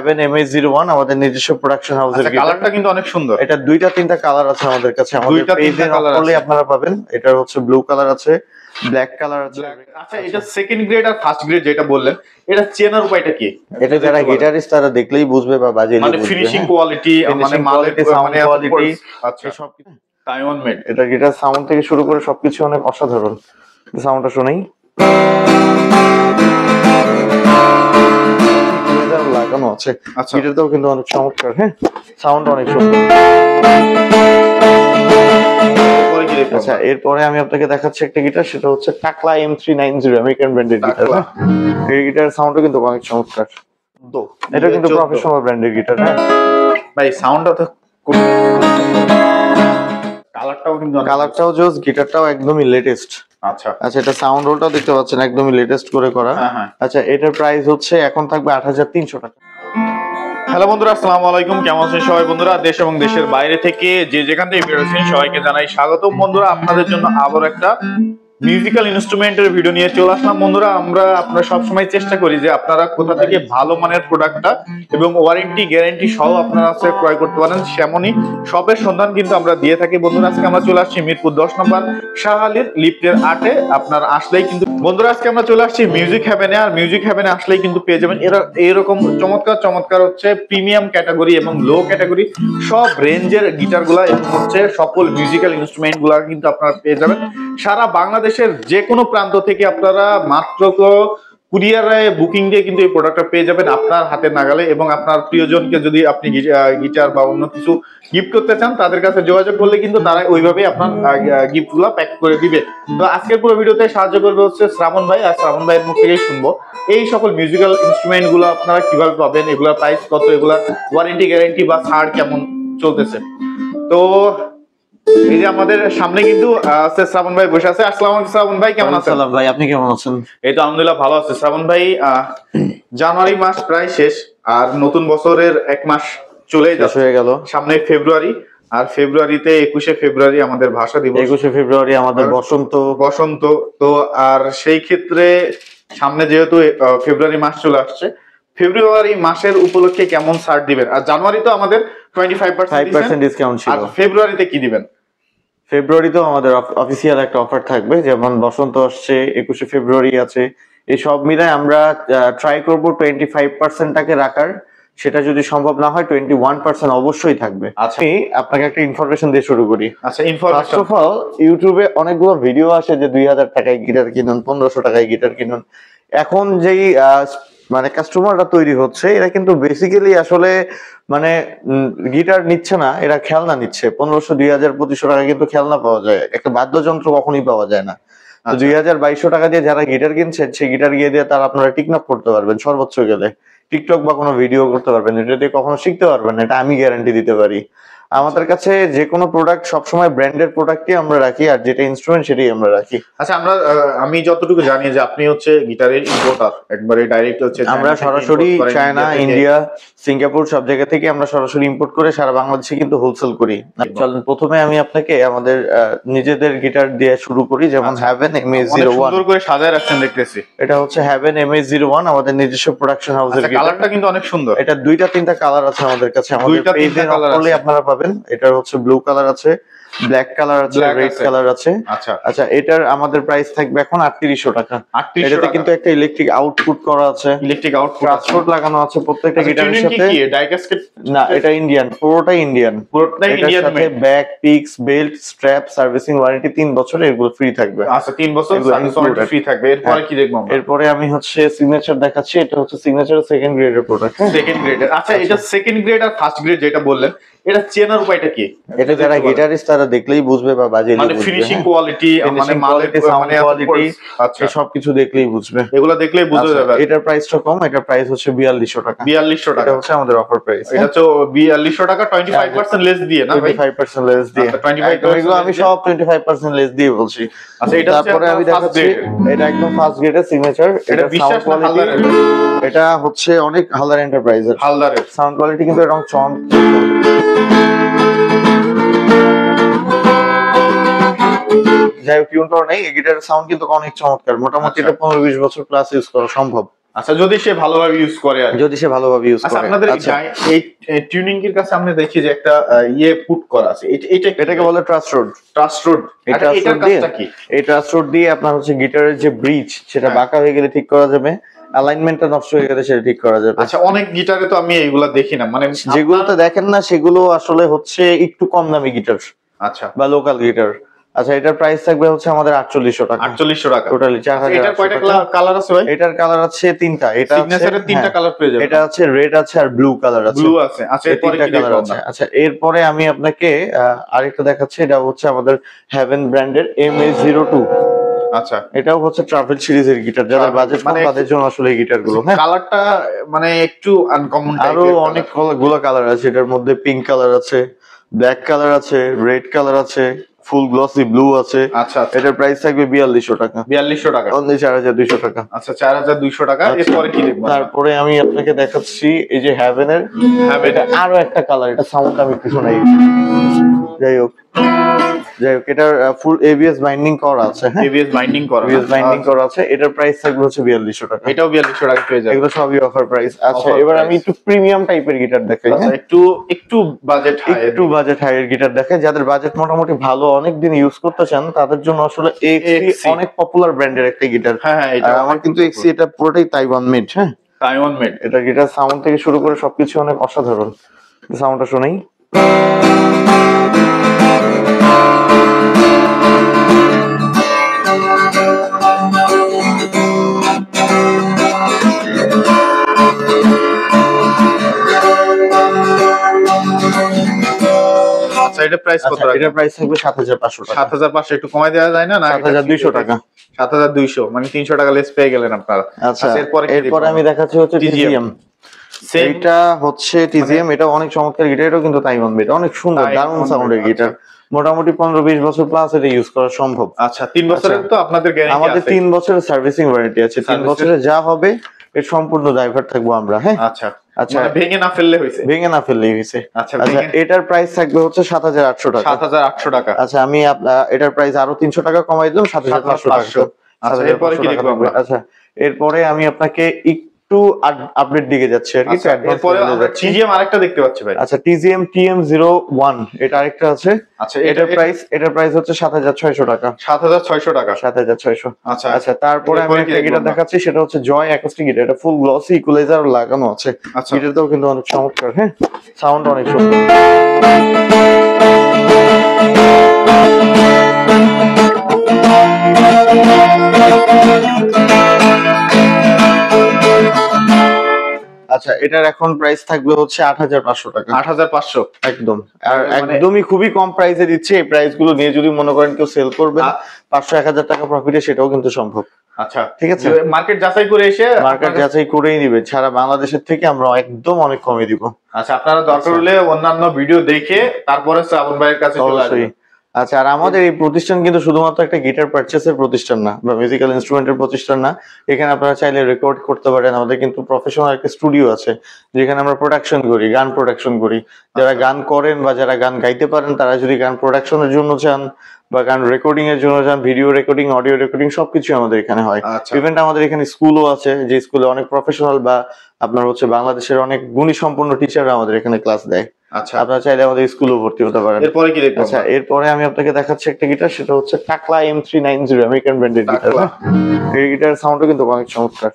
Haven MH01 আমাদের নিজস্ব production হাউসের গিটার। কালারটা কিন্তু অনেক সুন্দর। এটা দুইটা তিনটা কালার আছে আমাদের কাছে, আমাদের পেজে নকলে আপনারা পাবেন। এটা হচ্ছে ব্লু কালার আছে, ব্ল্যাক কালার আছে। আচ্ছা, এটা সেকেন্ড গ্রেড আর ফার্স্ট গ্রেড যেটা বললেন, এটা চেনার উপায়টা কি? এটা যারা গিটারিস্ট তারা দেখলেই বুঝবে বা বাজিয়ে মানে ফিনিশিং কোয়ালিটি, মানে মালের সাউন্ড কোয়ালিটি, আচ্ছা সবকিছু তাইওয়ান মেড। এটা গিটার সাউন্ড থেকে শুরু করে সবকিছু অনেক অসাধারণ। সাউন্ডটা শুনেই লাগানো আছে, গিটারটাও কিন্তু অনেক চমৎকার। হ্যাঁ, সাউন্ড অনেক সুন্দর। আচ্ছা, এরপরে আমি আপনাকে দেখাচ্ছি একটা গিটার, সেটা হচ্ছে টাকলা M390 আমেরিকান ব্র্যান্ডের গিটার। এই গিটার সাউন্ডও কিন্তু অনেক চমৎকার। এটা কিন্তু প্রফেশনাল ব্র্যান্ডের গিটার। হ্যাঁ ভাই, সাউন্ডটা তো কালারটাও জোস, গিটারটাও একদমই লেটেস্ট। আচ্ছা আচ্ছা, এটা সাউন্ড হোলটাও দেখতে পাচ্ছেন একদমই লেটেস্ট করে করা। আচ্ছা, এটার প্রাইস হচ্ছে এখন থাকবে ৮৩০০ টাকা। হ্যালো বন্ধুরা, আসসালামু আলাইকুম। কেমন আছেন সবাই বন্ধুরা? দেশ এবং দেশের বাইরে থেকে যে যেখান থেকে ভিডিও দেখছেন সবাইকে জানাই স্বাগতম। বন্ধুরা, আপনাদের জন্য আবার একটা মিউজিক্যাল ইনস্ট্রুমেন্টের ভিডিও নিয়ে চলে আসলাম। বন্ধুরা, আমরা সবসময় চেষ্টা করি যে আপনারা কোথা থেকে ভালো মানের প্রোডাক্টটা এবং ওয়ারেন্টি গ্যারান্টি সহ আপনারা ক্রয় করতে পারেন, সেমনই শপের সন্ধান কিন্তু আমরা দিয়ে থাকি। বন্ধুরা, আজকে আমরা চলে আসছি মিরপুর 10 নম্বর শাহালির লিফটের 8-এ। আপনারা আসলেই কিন্তু বন্ধুরা আজকে আমরা চলে আসছি মিউজিক হ্যাভেনে। আর মিউজিক হ্যাভেনে আসলেই কিন্তু পেয়ে যাবেন এরকম চমৎকার হচ্ছে প্রিমিয়াম ক্যাটাগরি এবং লো ক্যাটাগরি সব রেঞ্জের গিটারগুলা এবং হচ্ছে সকল মিউজিক্যাল ইনস্ট্রুমেন্ট গুলা কিন্তু আপনারা পেয়ে যাবেন। সারা বাংলাদেশের যে কোনো প্রান্ত থেকে আপনারা মাত্র কুরিয়ারে বুকিং দিয়ে কিন্তু এই প্রোডাক্টটা পেয়ে যাবেন আপনার হাতের নাগালে। এবং আপনার প্রিয়জনকে যদি আপনি গিটার বা অন্য কিছু গিফট করতে চান, তাদের কাছে যোগাযোগ করলে কিন্তু তারা ওইভাবে আপনার গিফট গুলা প্যাক করে দিবে। তো আজকের পুরো ভিডিওতে সাহায্য করবে হচ্ছে শ্রাবণ ভাই। আর শ্রাবণ ভাইয়ের মুখ থেকেই শুনবো এই সকল মিউজিক্যাল ইনস্ট্রুমেন্ট গুলো আপনারা কিভাবে পাবেন, এগুলোর প্রাইস কত, এগুলা ওয়ারেন্টি গ্যারান্টি বা ছাড় কেমন চলতেছে। তো এই যে আমাদের সামনে কিন্তু শ্রাবণ ভাই বসে আছে। আসসালামু আলাইকুম শ্রাবণ ভাই, কেমন আছেন? আসসালাম ভাই, আপনি কেমন আছেন? এই তো আলহামদুলিল্লাহ ভালো আছে। শ্রাবণ ভাই, জানুয়ারি মাস প্রায় শেষ, আর নতুন বছরের 1 মাস চলে হয়ে গেল। সামনে ফেব্রুয়ারি, আর ফেব্রুয়ারিতে 21শে ফেব্রুয়ারি আমাদের ভাষা দিবস। 21শে ফেব্রুয়ারি আমাদের বসন্ত। তো আর সেই ক্ষেত্রে সামনে যেহেতু ফেব্রুয়ারি মাস চলে আসছে, ফেব্রুয়ারি মাসের উপলক্ষে কেমন ছাড় দিবেন? আর জানুয়ারি তো আমাদের 25% ডিসকাউন্ট ছিল, আর ফেব্রুয়ারিতে কি দিবেন? ফেব্রুয়ারিতেও আমাদের অফিসিয়াল একটা অফার থাকবে, যেমন বসন্ত আসছে, 21শে ফেব্রুয়ারি আছে, এই সব মিলাই আমরা ট্রাই করব 25%টাকে রাখার। সেটা যদি সম্ভব না হয় 21% অবশ্যই থাকবে। আচ্ছা, আমি আপনাকে একটা ইনফরমেশন দিয়ে শুরু করি। আচ্ছা, ফার্স্ট অফ অল, ইউটিউবে অনেকগুলো ভিডিও আসে যে 2000 টাকায় গিটার কিনুন, 1500 টাকায় গিটার কিনুন। এখন যেই মানে কাস্টমাররা তৈরি হচ্ছে, এরা কিন্তু বেসিক্যালি আসলে মানে গিটার নিচ্ছে না, এরা খেলনা নিচ্ছে। 1500, 2000, 2500 টাকা কিন্তু খেলনা পাওয়া যায়, একটা বাদ্যযন্ত্র কখনোই পাওয়া যায় না। 2000-2200 টাকা দিয়ে যারা গিটার কিনছেন, সেই গিটার গিয়ে দিয়ে তারা আপনারা টিকটক করতে পারবেন, সর্বোচ্চ গেলে টিকটক বা কোনো ভিডিও করতে পারবেন, এটা দিয়ে কখনো শিখতে পারবেন না, এটা আমি গ্যারান্টি দিতে পারি। আমাদের কাছে যে কোনো প্রোডাক্ট সবসময় ব্র্যান্ডেড প্রোডাক্টই আমরা রাখি, আর যেটা ইনস্ট্রুমেন্ট সেটাই আমরা রাখি। আচ্ছা, আমি যতটুকু জানি যে আপনি হচ্ছে গিটারের ইম্পোর্টার, একবারে ডাইরেক্ট হচ্ছে আমরা সরাসরি চায়না, ইন্ডিয়া, সিঙ্গাপুর সব জায়গা থেকে আমরা সরাসরি ইম্পোর্ট করে সারা বাংলাদেশে কিন্তু হোলসেল করি। চলেন প্রথমে আমি আপনাকে আমাদের নিজেদের গিটার দিয়ে শুরু করি, যেমন হ্যাভেন MH01। সুন্দর করে সাজায় রাখছেন দেখতেছি। এটা হচ্ছে হ্যাভেন MH01 আমাদের নিজস্ব প্রোডাকশন হাউসের গিটার। কালারটা কিন্তু অনেক সুন্দর। এটা দুইটা তিনটা কালার আছে আমাদের কাছে, আমাদের পেজে নকলে আপনারা পাবেন। এটা হচ্ছে ব্লু কালার আছে, ব্ল্যাক কালার আছে, রেড কালার আছে। আচ্ছা, এটার আমাদের প্রাইস থাকবে এখন 3800 টাকা। এটাতে কিন্তু একটা ইলেকট্রিক আউটপুট করা আছে, ইলেকট্রিক আউটপুট ট্রান্সপোর্ট লাগানো আছে প্রত্যেকটা গিটারের সাথে। কি ডাই ক্যাসকেট? না, এটা ইন্ডিয়ান, পুরোটাই ইন্ডিয়ান। এটার সাথে back, pix, belt, strap, servicing warranty 3 বছর, এগুলো ফ্রি থাকবে। আচ্ছা, 3 বছর সার্ভিস ওয়ারেন্টি ফ্রি থাকবে। এরপরে কি দেখব আমরা? এরপরে আমি হচ্ছে সিগনেচার দেখাচ্ছি। এটা হচ্ছে সিগনেচার সেকেন্ড গ্রেডের প্রোডাক্ট। সেকেন্ড গ্রেডের। আচ্ছা, এটা সেকেন্ড গ্রেড আর ফার্স্ট গ্রেড যেটা বললেন, এটা চেনার উপায়টা কি? এটা যারা গিটারিস্ট তারা দেখলেই বুঝবে বা বাজিয়ে মানে ফিনিশিং কোয়ালিটি, মানে মালের সাউন্ড কোয়ালিটি, আচ্ছা সবকিছু দেখলেই বুঝবে। এগুলো দেখলেই বোঝা যাবে। এটার প্রাইসটা কম, এটার প্রাইস হচ্ছে 4200 টাকা। 4200 টাকা, এটা হচ্ছে আমাদের অফার প্রাইস। এটা হচ্ছে 4200 টাকা 25% লেস দিয়ে, না ভাই? 25% লেস দিয়ে। 25% আমি সব 25% লেস দিয়ে বলছি। আচ্ছা, এটা তারপরে আমি দেখাচ্ছি, এটা একদম ফার্স্ট গ্রেডের সিগনেচার। এটা বিশ্বাস না হালদারের? এটা হচ্ছে অনেক হালদার এন্টারপ্রাইজের। হালদারের সাউন্ড কোয়ালিটি কিন্তু এরকম যাই হোক, টিউন করা নেই, এই গিটারের সাউন্ড কিন্তু অনেক চমৎকার। মোটামুটি এটা 15-20 বছর প্লাস ইউজ করা সম্ভব। আচ্ছা, যদি সে ভালোভাবে ইউজ করে আর যদি সে ভালোভাবে ইউজ আচ্ছা করে। আপনাদের আচ্ছা, এই টিউনিং এর কাছে আমরা দেখি যে একটা পুট করা আছে, এটাকে বলে ট্রাস্ট রোড। Trust road. এটার কাজটা কি? এই ট্রাস্ট রোড দিয়ে আপনার হচ্ছে গিটারের যে ব্রিজ সেটা বাঁকা হয়ে গেলে ঠিক করা যাবে, অ্যালাইনমেন্টটা নষ্ট হয়ে গেলে সেটা ঠিক করা যাবে। আচ্ছা, অনেক গিটারে তো আমি এইগুলা দেখি না, মানে যেগুলোতে দেখেন না সেগুলো আসলে হচ্ছে একটু কম দামি গিটার, আচ্ছা, বা লোকাল গিটার। আচ্ছা, এটার প্রাইস থাকবে হচ্ছে আমাদের 4800 টাকা। 4800 টাকা টোটালি 4000। এটার কয়টা কালার আছে ভাই? এটার কালার আছে 3টা। এটা সিগনেচারের 3টা কালার পেয়ে যাবেন। এটা আছে রেড আছে আর ব্লু কালার আছে। ব্লু আছে। আচ্ছা, এরপরে কি দেখব আমরা? আচ্ছা, এরপরে আমি আপনাকে আরেকটা দেখাচ্ছি। এটা হচ্ছে আমাদের হেভেন ব্র্যান্ডের MA02। আচ্ছা, এটাও হচ্ছে ট্রাভেল সিরিজের গিটার, যাদের বাজেট কম তাদের জন্য আসলে এই গিটার গুলো। হ্যাঁ, কালারটা মানে একটু আনকমন আরো অনেক গুলো কালার আছে। এটার মধ্যে পিঙ্ক কালার আছে, ব্ল্যাক কালার আছে, রেড কালার আছে, ফুল গ্লসি ব্লু আছে। আচ্ছা, এটার প্রাইস থাকবে 4200 টাকা। 4200 টাকা, অনলি 4200 টাকা। আচ্ছা, 4200 টাকা। এরপরে কি দেখব? তারপরে আমি আপনাকে দেখাচ্ছি এই যে হ্যাভেনের এটা আরো একটা কালার। এটা সাউন্ড আমি একটু শোনাই। যাই হোক, এটার ফুল ABS বাইন্ডিং করা আছে। হ্যাঁ, ABS বাইন্ডিং করা আছে। এটার প্রাইস থাকবে হচ্ছে 4200 টাকা। এটাও 4200 টাকা পেয়ে যাবেন। এগুলো সবই অফার প্রাইস। আচ্ছা, এবার আমি একটু প্রিমিয়াম টাইপের গিটার দেখাই। আচ্ছা, একটু বাজেট হাই এর গিটার দেখাই। যাদের বাজেট মোটামুটি ভালো, অনেক দিন ইউজ করতে চান, তাদের জন্য আসলে XC অনেক পপুলার ব্র্যান্ডের একটা গিটার। হ্যাঁ, এটা আমার কিন্তু XC এটা পুরোটাই তাইওয়ান মেড। হ্যাঁ, তাইওয়ান মেড। এটা গিটার সাউন্ড থেকে শুরু করে সবকিছু অনেক অসাধারণ। সাউন্ডটা শুনেই। আচ্ছা, এটা প্রাইস কত টাকা? এটার প্রাইস থাকবে 7500 টাকা। 7500 একটু কমাই দেওয়া যায় না? 7200 টাকা। 7200 মানে 300 টাকা লেস পেয়ে গেলেন আপনারা। আচ্ছা, এরপরে আমি দেখাচ্ছি হচ্ছে TZM। এটা হচ্ছে TZM। এটা অনেক চমৎকার গিটার। এটাও কিন্তু তাইওয়ান মেড, অনেক সুন্দর দারুণ সাউন্ডের গিটার। মোটামুটি 15-20 বছর প্লাস এটা ইউজ করা সম্ভব। আচ্ছা, 3 বছরের তো আপনাদের গ্যারান্টি আছে? আমাদের 3 বছরের সার্ভিসিং ওয়ারেন্টি আছে। 3 বছরে যা হবে এর সম্পূর্ণ ড্রাইভার থাকবো আমরা। হ্যাঁ, আচ্ছা, মানে ভেঙে না ফেললেই হইছে। আচ্ছা, এটার প্রাইস থাকবে হচ্ছে 7800 টাকা। 7800 টাকা। আচ্ছা, আমি এটার প্রাইস আরো 300 টাকা কমাই দিলাম, 7500 টাকা। আচ্ছা, এরপরে কি দেখব আমরা? আচ্ছা, এরপরে আমি আপনাকে একটু আপডেট দিকে যাচ্ছি আর কি। এরপরে আমরা TZM আরেকটা দেখতে পাচ্ছি ভাই। আচ্ছা, TZM TM01 এটা আরেকটা আছে। আচ্ছা, এটার প্রাইস হচ্ছে 7600 টাকা। 7600 টাকা। 7600। আচ্ছা, আচ্ছা, তারপরে আমি একটা গিটার দেখাচ্ছি। সেটা হচ্ছে জয় অ্যাকোস্টিক গিটার। এটা ফুল গ্লসি ইকুয়ালাইজার লাগানো আছে। আচ্ছা, গিটারটাও কিন্তু অনেক চমৎকার। হ্যাঁ, সাউন্ড অনেক সুন্দর। আচ্ছা, এটার এখন প্রাইস থাকবে হচ্ছে 8500 টাকা। 8500 একদম, আর একদমই খুবই কম প্রাইসে দিচ্ছে। এই প্রাইস গুলো নিয়ে যদি মনে করেন কেউ সেল করবে 500-1000 টাকা প্রফিটে, সেটাও কিন্তু সম্ভব। আচ্ছা, ঠিক আছে, মার্কেট যাচাই করে এসে মার্কেট যাচাই করেই নিবে। সারা বাংলাদেশের থেকে আমরা একদম অনেক কমে দিব। আচ্ছা, আপনারা দরকার হলে অন্যান্য ভিডিও দেখে তারপরে শ্রাবণ ভাইয়ের কাছে চলে আসবেন। আচ্ছা, আর আমাদের এই প্রতিষ্ঠান কিন্তু শুধুমাত্র একটা গিটার পারচেসের প্রতিষ্ঠান না, বা মিউজিক্যাল ইনস্ট্রুমেন্টের প্রতিষ্ঠান না। এখানে আপনারা চাইলে রেকর্ড করতে পারেন। আমাদের কিন্তু প্রফেশনাল একটা স্টুডিও আছে, যেখানে আমরা প্রোডাকশন করি, গান প্রোডাকশন করি। যারা গান করেন বা যারা গান গাইতে পারেন, তারা যদি গান প্রোডাকশনের জন্য চান বা গান রেকর্ডিং এর জন্য চান, ভিডিও রেকর্ডিং, অডিও রেকর্ডিং সবকিছু আমাদের এখানে হয়। ইভেন্ট আমাদের এখানে স্কুলও আছে, যে স্কুলে অনেক প্রফেশনাল বা আপনার হচ্ছে বাংলাদেশের অনেক গুণী সম্পন্ন টিচাররা আমাদের এখানে ক্লাস দেয়। আচ্ছা, আপনারা চাইলে আমাদের স্কুলেও ভর্তি হতে পারেন। এরপরে কি দেখব? আচ্ছা, এরপরে আমি আপনাকে দেখাচ্ছি একটা গিটার। সেটা হচ্ছে টাকলা M390, আমেরিকান ব্র্যান্ডের গিটার। এই গিটারের সাউন্ডও কিন্তু অনেক চমৎকার।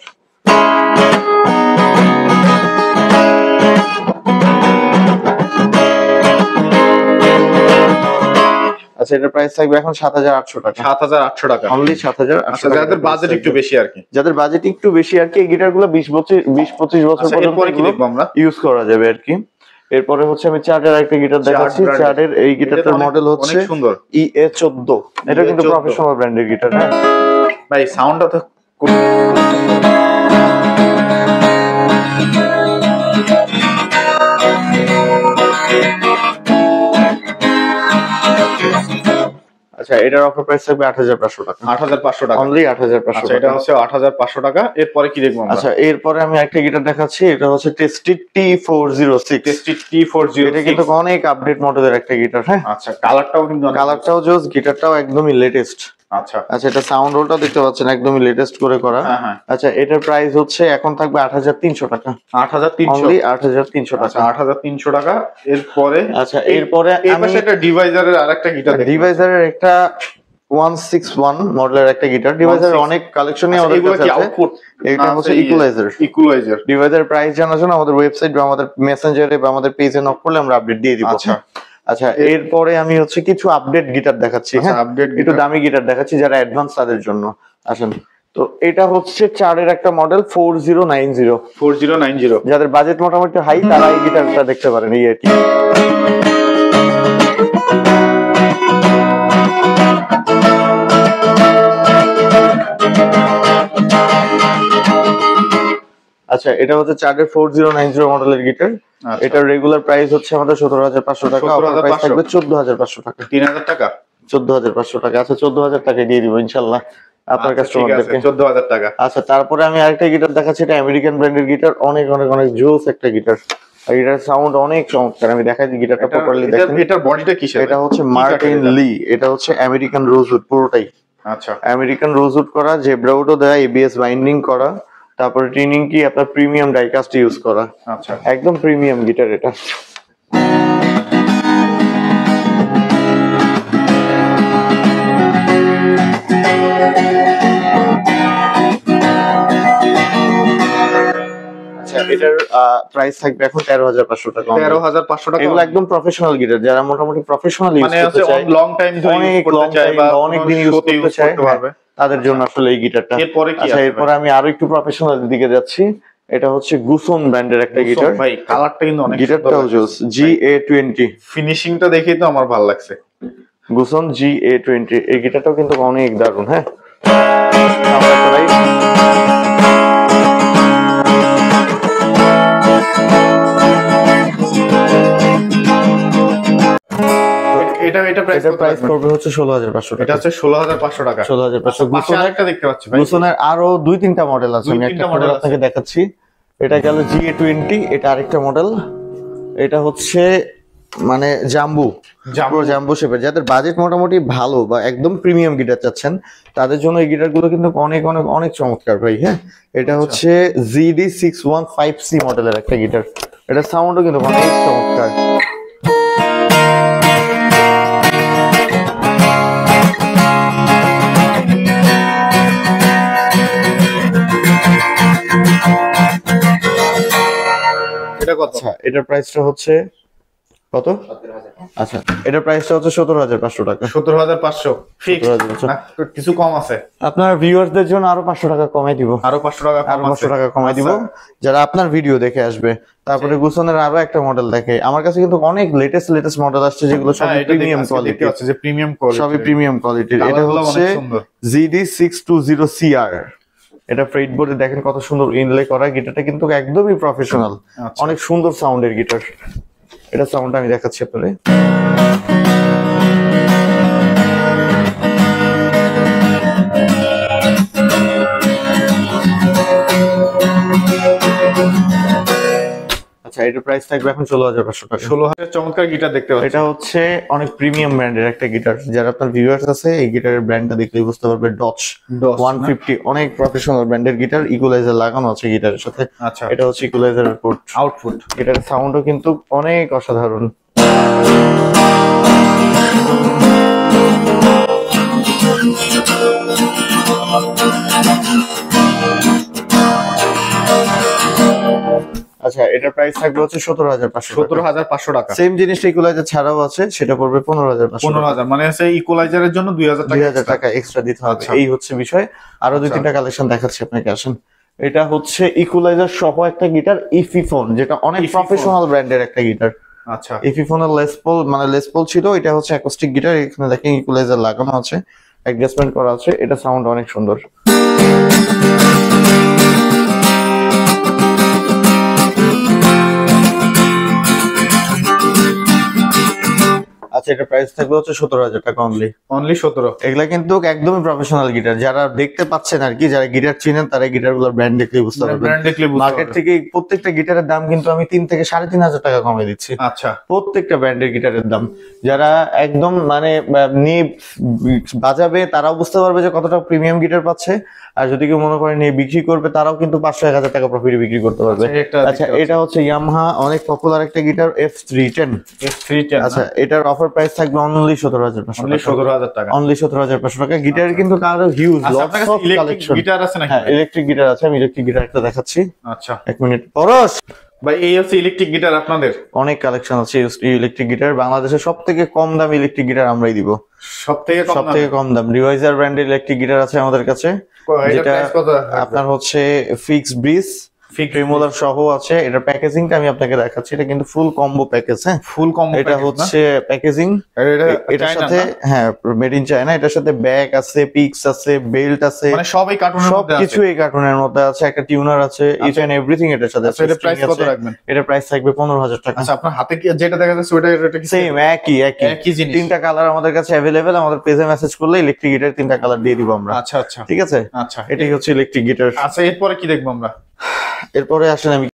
আচ্ছা, এটার প্রাইস থাকবে এখন 7800 টাকা। 7800 টাকা, অনলি 7800 টাকা। যাদের বাজেট একটু বেশি আর কি, এই গিটারগুলো 20-25 বছর পর্যন্ত ইউজ করা যাবে আর কি। এরপরে হচ্ছে আমি চার্ডের একটা গিটার দেখাচ্ছি। চার্ডের এই গিটারটার মডেল হচ্ছে EA14। এটা কিন্তু প্রফেশনাল ব্র্যান্ডের গিটার। হ্যাঁ ভাই, সাউন্ডটা তো আচ্ছা, এটার অফার প্রাইস থাকবে 8500 টাকা। 8500 টাকা, অনলি 8500 টাকা। এটা হচ্ছে 8500 টাকা। এরপরে কি দেখব আমরা? আচ্ছা, এরপরে আমি একটা গিটার দেখাচ্ছি। এটা হচ্ছে টেস্টি T406। টেস্টি T406 এটা কিন্তু অনেক আপডেট মডেলের একটা গিটার। হ্যাঁ, আচ্ছা, কালারটাও জোস, গিটারটাও একদমই লেটেস্ট। আচ্ছা আচ্ছা, এটা সাউন্ড হোলটা দেখতে পাচ্ছেন একদমই লেটেস্ট করে করা। আচ্ছা, এটার প্রাইস হচ্ছে এখন থাকবে 8,300 টাকা। 8,300 অনলি 8,300 টাকা। 8,300 টাকা। এরপরে আচ্ছা, এরপরে আমি একটা ডিভাইজারের আরেকটা গিটার দেখি। ডিভাইজারের একটা 161 মডেলের একটা গিটার। ডিভাইজারের অনেক কালেকশনই আমাদের কাছে আছে। এটা হচ্ছে ইকুয়ালাইজার। ডিভাইজার প্রাইস জানার জন্য আমাদের ওয়েবসাইট বা আমাদের মেসেঞ্জারে বা আমাদের পেজে নক করলে আমরা আপডেট দিয়ে দিব। আচ্ছা, এরপরে আমি হচ্ছে কিছু আপডেট গিটার দেখাচ্ছি। হ্যাঁ, একটু দামি গিটার দেখাচ্ছি যারা অ্যাডভান্স তাদের জন্য। আসেন, তো এটা হচ্ছে 4 এর একটা মডেল 4090। যাদের বাজেট মোটামুটি হাই তারা এই গিটারটা দেখতে পারেন। এই এটি আচ্ছা, এটা হচ্ছে 4 এর 4090 মডেলের গিটার। এটার রেগুলার প্রাইস হচ্ছে আমাদের 17,500 টাকা। অফার প্রাইস থাকবে 14,500 টাকা। 3,000 টাকা, 14,500 টাকা। আচ্ছা, 14,000 টাকা দিয়ে দিব ইনশাআল্লাহ আপনার কাস্টমারদেরকে। 14,000 টাকা। আচ্ছা, তারপরে আমি আরেকটা গিটার দেখাচ্ছি। এটা আমেরিকান ব্র্যান্ডের গিটার। অনেক অনেক অনেক জোস একটা গিটার। আর এটার সাউন্ড অনেক চমৎকার। আমি দেখাই দিই গিটারটা প্রপারলি দেখেন। এটার বডিটা কিসের? এটা হচ্ছে মার্টিন লি। এটা হচ্ছে আমেরিকান রোজউড পুরোটাই। আচ্ছা, আমেরিকান রোজউড করা, জেব্রা উডও দেয়া, এবিএস বাইন্ডিং করা, তারপরে টিউনিং কি আপনার প্রিমিয়াম ডাইকাস্ট ইউজ করা। আচ্ছা, একদম একদম প্রিমিয়াম গিটার এটা। এটার প্রাইস থাকবে এখন 13,500 টাকা। 13,500 টাকা। এগুলো একদম প্রফেশনাল গিটার, যারা মোটামুটি প্রফেশনাল ইউজ করতে চায়, লং টাইম ধরে ইউজ করতে চায় বা অনেক দিন ইউজ করতে চায়, তাদের জন্য আসলে এই গিটারটা। এরপরে কি আছে? আচ্ছা, এরপরে আমি আরো একটু প্রফেশনাল দিকে যাচ্ছি। এটা হচ্ছে গুসন ব্র্যান্ডের একটা গিটার। ভাই, কালারটা কিন্তু অনেক সুন্দর। গিটারটাও জোস। GA20 ফিনিশিংটা দেখেই তো আমার ভালো লাগছে। গুসন GA20 এই গিটারটাও কিন্তু অনেক দারুণ। হ্যাঁ, এটা প্রাইস পড়বে হচ্ছে 16,500 টাকা। এটা হচ্ছে 16,500 টাকা। 16,500। গুসনের একটা দেখতে পাচ্ছি ভাই। গুসনের আরো 2-3টা মডেল আছে। আমি একটা মডেল আপনাকে দেখাচ্ছি। এটা গেল GA20। এটা আরেকটা মডেল। এটা হচ্ছে মানে জাম্বু শেপের। যাদের বাজেট মোটামুটি ভালো বা একদম প্রিমিয়াম গিটার চাচ্ছেন তাদের জন্য এই গিটার গুলো কিন্তু অনেক অনেক অনেক চমৎকার ভাই। হ্যাঁ, এটা হচ্ছে ZD615C মডেলের একটা গিটার। এটা সাউন্ডও কিন্তু অনেক চমৎকার। আচ্ছা, এটার প্রাইসটা হচ্ছে কত? আচ্ছা, এটার প্রাইসটা হচ্ছে 17,500 টাকা। 17,500 ফিক্স না, কিছু কম আছে? আপনার ভিউয়ারদের জন্য আরো 500 টাকা কমাই দিব। আরো 500 টাকা কমাই দিব যারা আপনার ভিডিও দেখে আসবে। তারপরে গুসনের আরো একটা মডেল দেখে। আমার কাছে কিন্তু অনেক লেটেস্ট মডেল আসছে যেগুলো সব প্রিমিয়াম কোয়ালিটি আছে। যে প্রিমিয়াম কোয়ালিটি, সবই প্রিমিয়াম কোয়ালিটির। এটা হচ্ছে ZD620CR। এটা ফ্রেট বোর্ডে দেখেন কত সুন্দর ইনলে করা। গিটারটা কিন্তু একদমই প্রফেশনাল। অনেক সুন্দর সাউন্ডের গিটার। এটা সাউন্ডটা আমি দেখাচ্ছি আপনাদের। আচ্ছা, এটার প্রাইস থাকবে এখন 16,500 টাকা। 16,000 চমৎকার গিটার দেখতে পাচ্ছি। এটা হচ্ছে অনেক প্রিমিয়াম ব্র্যান্ডের একটা গিটার। যারা আপনার ভিউয়ার্স আছে এই গিটারের ব্র্যান্ডটা দেখলেই বুঝতে পারবে। ডচ 150 অনেক প্রফেশনাল ব্র্যান্ডের গিটার। ইকুয়ালাইজার লাগানো আছে গিটারের সাথে। আচ্ছা, এটা হচ্ছে ইকুয়ালাইজারের আউটপুট। এটার সাউন্ডও কিন্তু অনেক অসাধারণ। আচ্ছা, এটার প্রাইস থাকবে হচ্ছে 17,500 টাকা। সেম জিনিসটা ইকুয়ালাইজার ছাড়াও আছে, সেটা পড়বে 15,500। মানে হচ্ছে ইকুয়ালাইজারের জন্য 2,000 টাকা এক্সট্রা দিতে হবে। এই হচ্ছে বিষয়। আরো 2-3টা কালেকশন দেখাচ্ছি আপনাকে। আসেন, এটা হচ্ছে ইকুয়ালাইজার সহ একটা গিটার ইফিফোন, যেটা অনেক প্রফেশনাল ব্র্যান্ডের একটা গিটার। আচ্ছা, ইফিফোনের লেসপল ছিল। এটা হচ্ছে অ্যাকোস্টিক গিটার। এখানে দেখেন ইকুয়ালাইজার লাগানো আছে, অ্যাডজাস্টমেন্ট করা আছে। এটা সাউন্ড অনেক সুন্দর। আচ্ছা, এটা প্রাইস থাকবে হচ্ছে 17,000 টাকা অনলি। অনলি 17। এগুলা কিন্তু একদমই প্রফেশনাল গিটার, যারা দেখতে পাচ্ছেন আর কি, যারা গিটার চিনেন তারা গিটার গুলোর ব্র্যান্ড দেখলেই বুঝতে পারবেন। ব্র্যান্ড দেখলে বুঝতে মার্কেট পারবেন। থেকে প্রত্যেকটা গিটারের দাম কিন্তু আমি 3 থেকে 3,500 টাকা কমে দিচ্ছি। আচ্ছা, প্রত্যেকটা ব্র্যান্ডের গিটারের দাম। যারা একদম মানে নিয়ে বাজাবে তারাও বুঝতে পারবে যে কতটা প্রিমিয়াম গিটার পাচ্ছে, আর যদি কেউ মনে করে নিয়ে বিক্রি করবে তারাও কিন্তু 500-1000 টাকা প্রফিটে বিক্রি করতে পারবে। আচ্ছা, এটা হচ্ছে ইয়ামাহা অনেক পপুলার একটা গিটার F310। আচ্ছা, এটার অফার প্রাইস থাকবে অনলি 17,500 অনলি 17,000 টাকা। অনলি 17,500 টাকা। গিটার কিন্তু কারো হিউজ আচ্ছা, লটস আপনার কাছে অফ ইলেকট্রিক কালেকশন। গিটার আছে নাকি? হ্যাঁ, ইলেকট্রিক গিটার আছে, আমি ইলেকট্রিক গিটার একটা দেখাচ্ছি। আচ্ছা, 1 মিনিট। পরশ ভাই এই হচ্ছে ইলেকট্রিক গিটার আপনাদের? অনেক কালেকশন আছে ইলেকট্রিক গিটার। বাংলাদেশের সবথেকে কম দামি ইলেকট্রিক গিটার আমরাই দিব। সবথেকে কম দাম রিভাইজার ব্র্যান্ডের ইলেকট্রিক গিটার আছে আমাদের কাছে, যেটা আপনার হচ্ছে ফিক্স ব্রিজ ট্রেমোলার সহ আছে। এটা প্যাকেজিংটা আমি আপনাকে দেখাচ্ছি, এটা কিন্তু ফুল কম্বো প্যাকেজ। হ্যাঁ, ফুল কম্বো। এটা হচ্ছে প্যাকেজিং। এটার সাথে হ্যাঁ মেড ইন চায়না, এটার সাথে ব্যাগ আছে, পিক্স আছে, বেল্ট আছে, মানে সবই কার্টুনের মধ্যে আছে। সবকিছু এই কার্টুনের মধ্যে আছে। একটা টিউনার আছে, ইচ এন্ড এভরিথিং এটার সাথে আছে। এটা প্রাইস কত রাখবেন? এটা প্রাইস থাকবে 15,000 টাকা। আচ্ছা, আপনার হাতে কি যেটা দেখা যাচ্ছে ওটা এটা কি সেম একই জিনিস? 3টা কালার আমাদের কাছে अवेलेबल। আমাদের পেজে মেসেজ করলে ইলেকট্রিক গিটার 3টা কালার দিয়ে দিব আমরা। আচ্ছা আচ্ছা, ঠিক আছে, আচ্ছা, এটাই হচ্ছে ইলেকট্রিক গিটার। আচ্ছা, এরপরে কি দেখবো আমরা? এরপরে আসেন আমি